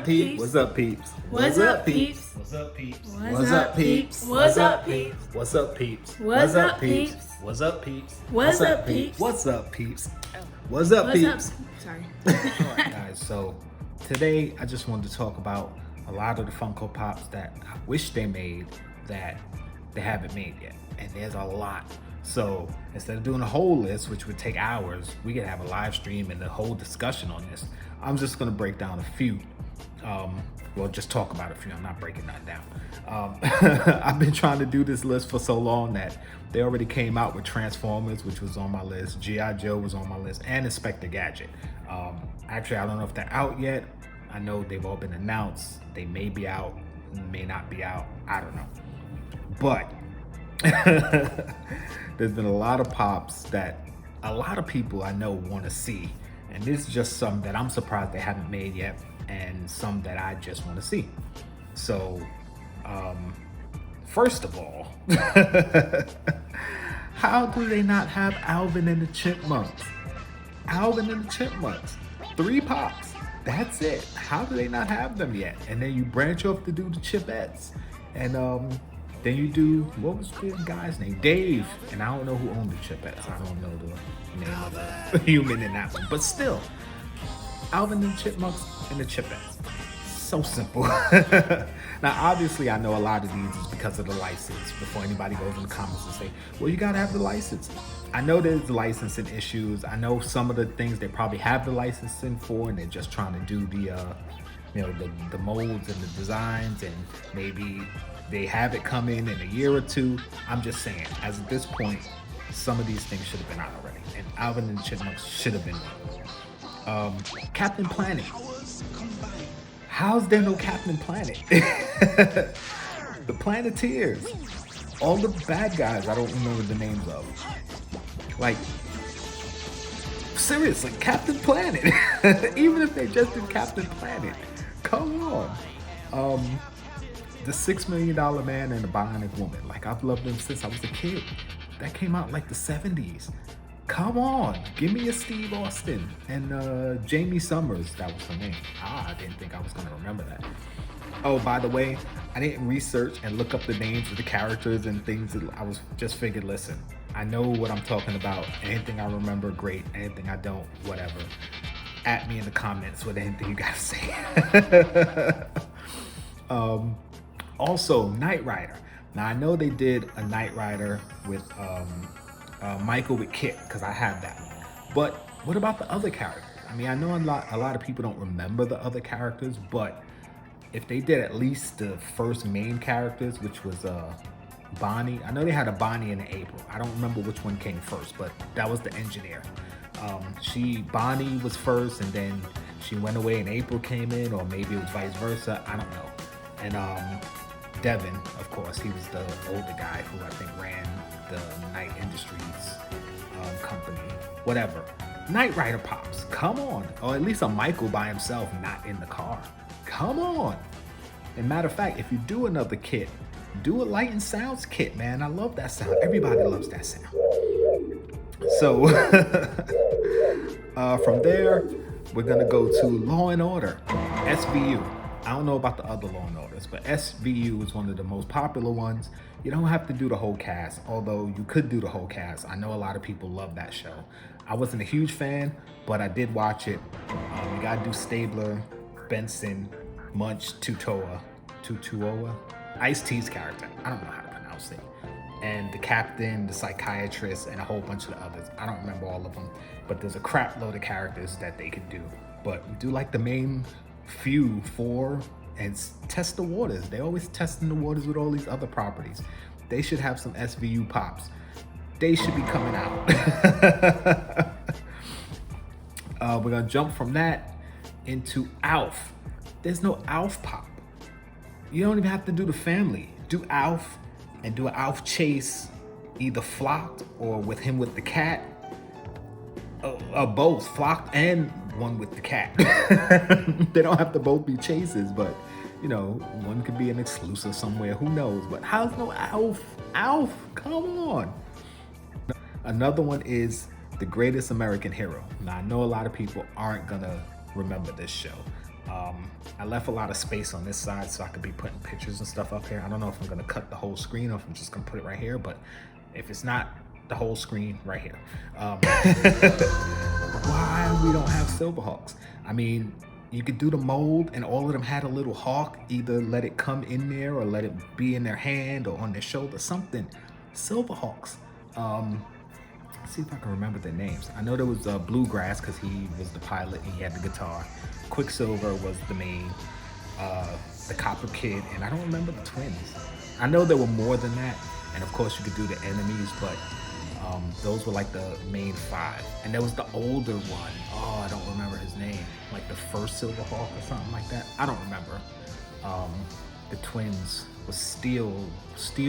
up, peeps? What's up, peeps? What's up, peeps? What's up, peeps? What's up, peeps? What's up, peeps? What's up, peeps? What's up, peeps? What's up, peeps? What's up, peeps? What's up, peeps? What's up, peeps? Sorry. Alright, guys, so today I just wanted to talk about a lot of the Funko Pops that I wish they made that they haven't made yet. And there's a lot. So instead of doing a whole list, which would take hours, we could have a live stream and a whole discussion on this. I'm just gonna break down a few. Well, just talk about a few. I'm not breaking that down. I've been trying to do this list for so long that they already came out with Transformers, which was on my list. G.I. Joe was on my list, and Inspector Gadget. Actually, I don't know if they're out yet. I know they've all been announced. They may be out, may not be out. I don't know. But there's been a lot of pops that a lot of people I know want to see. And this is just some that I'm surprised they haven't made yet, and some that I just want to see. So, first of all, how do they not have Alvin and the Chipmunks? Alvin and the Chipmunks, 3 pops. That's it. How do they not have them yet? And then you branch off to do the Chipettes, and then you do, what was the guy's name? Dave. And I don't know who owned the Chipettes. I don't know the name of the human in that one. But still, Alvin and the Chipmunks and the Chipettes. So simple. Now, obviously, I know a lot of these is because of the license. Before anybody goes in the comments and say, well, you gotta have the license. I know there's licensing issues. I know some of the things they probably have the licensing for, and they're just trying to do the molds and the designs, and maybe they have it come in a year or two. I'm just saying, as at this point, some of these things should have been out already, and Alvin and the Chipmunks should have been one. Captain Planet. How's there no Captain Planet? The Planeteers. All the bad guys I don't remember the names of. Like, seriously, Captain Planet. Even if they just did Captain Planet. Come on. The $6 Million Man and the Bionic Woman. Like, I've loved them since I was a kid. That came out in like the 70s. Come on, give me a Steve Austin and Jamie Summers. That was her name. I didn't think I was gonna remember that. Oh, by the way, I didn't research and look up the names of the characters and things. I was just figured, listen, I know what I'm talking about. Anything I remember, great. Anything I don't, whatever. At me in the comments with anything you guys say. Also, Knight Rider. Now, I know they did a Knight Rider with Michael with Kit, because I have that one. But what about the other characters? I mean, I know a lot of people don't remember the other characters, but if they did at least the first main characters, which was Bonnie. I know they had a Bonnie and an April. I don't remember which one came first, but that was the engineer. Bonnie was first, and then she went away and April came in, or maybe it was vice versa. I don't know. And Devin, of course, he was the older guy who I think ran the Knight Industries company, whatever. Knight Rider pops, come on. Or at least a Michael by himself, not in the car. Come on. And matter of fact, if you do another kit, do a Light and Sounds kit, man. I love that sound. Everybody loves that sound. So from there, we're gonna go to Law and Order, SVU. I don't know about the other Law and Orders, but SVU is one of the most popular ones. You don't have to do the whole cast, although you could do the whole cast. I know a lot of people love that show. I wasn't a huge fan, but I did watch it. You gotta do Stabler, Benson, Munch, Tutoa, Ice-T's character. I don't know how to pronounce it. And the captain, the psychiatrist, and a whole bunch of the others. I don't remember all of them, but there's a crap load of characters that they could do. But do like the main few 4 and test the waters. They always testing the waters with all these other properties. They should have some SVU pops. They should be coming out. We're gonna jump from that into Alf. There's no Alf pop. You don't even have to do the family. Do Alf and do an Alf chase, either flocked or with him with the cat. Both flocked and one with the cat. They don't have to both be chases, but you know, one could be an exclusive somewhere, who knows. But how's no Alf? Alf, come on. Another one is The Greatest American Hero. Now, I know a lot of people aren't gonna remember this show. I left a lot of space on this side so I could be putting pictures and stuff up here. I don't know if I'm gonna cut the whole screen or if I'm just gonna put it right here, but if it's not the whole screen, right here. Why we don't have Silverhawks? I mean, you could do the mold and all of them had a little hawk, either let it come in there or let it be in their hand or on their shoulder, something. Silverhawks. Let's see if I can remember their names. I know there was Bluegrass because he was the pilot and he had the guitar. Quicksilver was the main, the Copper Kid, and I don't remember the twins. I know there were more than that, and of course you could do the enemies, but those were like the main 5. And there was the older one. Oh, I don't remember his name. Like the first Silverhawk or something like that. I don't remember. The twins was Steel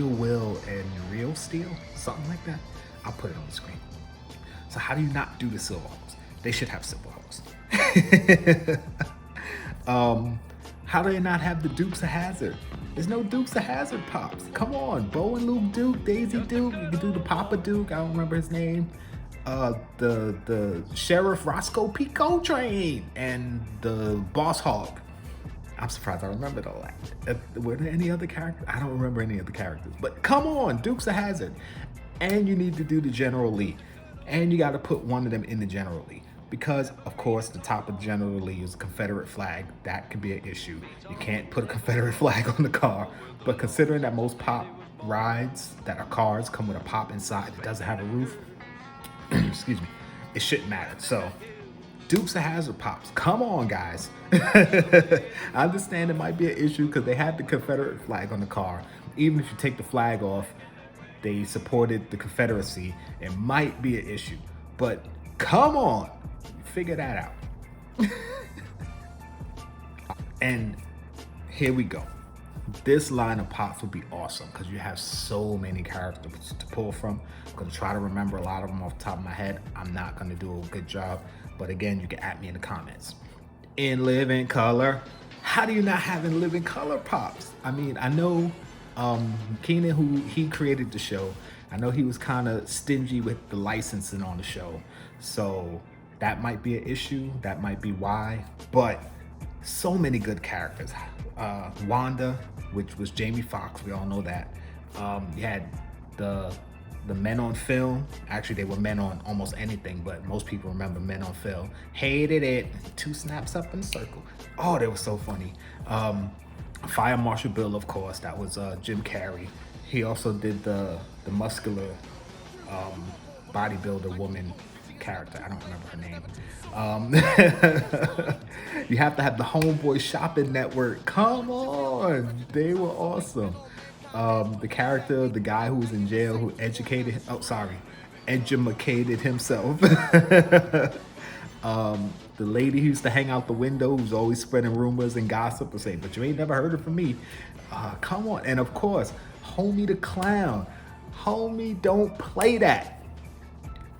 Will and Real Steel, something like that. I'll put it on the screen. So how do you not do the Silverhawks? They should have Silverhawks. How do they not have the Dukes of Hazzard? There's no Dukes of Hazzard pops. Come on, Bo and Luke Duke, Daisy Duke. You can do the Papa Duke. I don't remember his name. The Sheriff Roscoe P. Coltrane and the Boss Hog. I'm surprised I remembered all that. Were there any other characters? I don't remember any of the characters. But come on, Dukes of Hazzard. And you need to do the General Lee. And you got to put one of them in the General Lee. Because, of course, the top of the General Lee is a Confederate flag. That could be an issue. You can't put a Confederate flag on the car. But considering that most pop rides that are cars come with a pop inside that doesn't have a roof, excuse me, it shouldn't matter. So, Dukes of Hazzard pops. Come on, guys. I understand it might be an issue because they had the Confederate flag on the car. Even if you take the flag off, they supported the Confederacy. It might be an issue. But come on. Figure that out. And here we go. This line of pops would be awesome because you have so many characters to pull from. I'm going to try to remember a lot of them off the top of my head. I'm not going to do a good job. But again, you can at me in the comments. In Living Color. How do you not have In Living Color pops? I mean, I know Keenan, who he created the show, I know he was kind of stingy with the licensing on the show. So that might be an issue. That might be why. But so many good characters. Wanda, which was Jamie Foxx. We all know that. You had the men on film. Actually, they were men on almost anything, but most people remember men on film. Hated it. 2 snaps up in a circle. Oh, they were so funny. Fire Marshal Bill, of course. That was Jim Carrey. He also did the muscular bodybuilder woman character. I don't remember her name. You have to have the Homeboy Shopping Network. Come on, they were awesome. The character, the guy who was in jail, who educated himself. The lady who used to hang out the window, who's always spreading rumors and gossip, and say, "But you ain't never heard it from me." Come on, and of course, Homie the Clown. Homie, don't play that.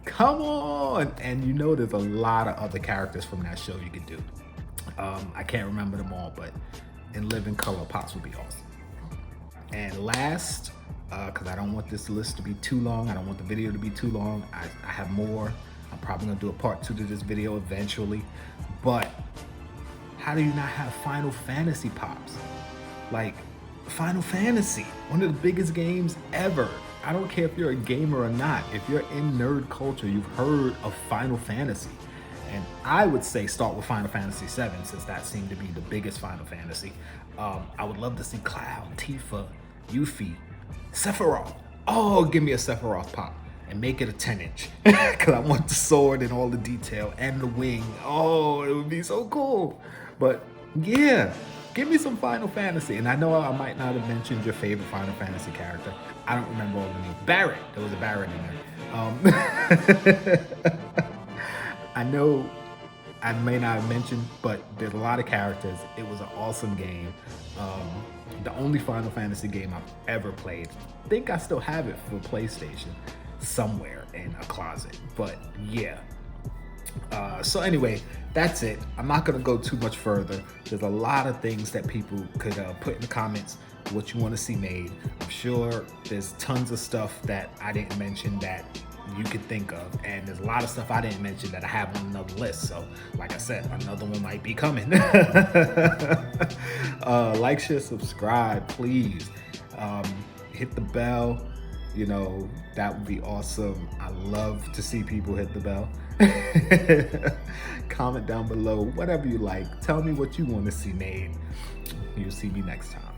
Come on! And you know there's a lot of other characters from that show you could do. I can't remember them all, but In Living Color pops would be awesome. And last, because I don't want this list to be too long, I don't want the video to be too long, I have more. I'm probably gonna do a part 2 to this video eventually. But how do you not have Final Fantasy pops? Like, Final Fantasy, one of the biggest games ever. I don't care if you're a gamer or not. If you're in nerd culture, you've heard of Final Fantasy. And I would say start with Final Fantasy VII, since that seemed to be the biggest Final Fantasy. I would love to see Cloud, Tifa, Yuffie, Sephiroth. Oh, give me a Sephiroth pop and make it a 10-inch. Because I want the sword and all the detail and the wing. Oh, it would be so cool. But yeah, give me some Final Fantasy. And I know I might not have mentioned your favorite Final Fantasy character. I don't remember all the names. Barrett. There was a Barrett in there. I know I may not have mentioned, but there's a lot of characters. It was an awesome game. The only Final Fantasy game I've ever played. I think I still have it for PlayStation somewhere in a closet. But yeah. So anyway, that's it. I'm not going to go too much further. There's a lot of things that people could put in the comments what you want to see made. I'm sure there's tons of stuff that I didn't mention that you could think of. And there's a lot of stuff I didn't mention that I have on another list. So like I said, another one might be coming. Like, share, subscribe, please. Hit the bell. You know, that would be awesome. I love to see people hit the bell. Comment down below, whatever you like. Tell me what you want to see made. You'll see me next time.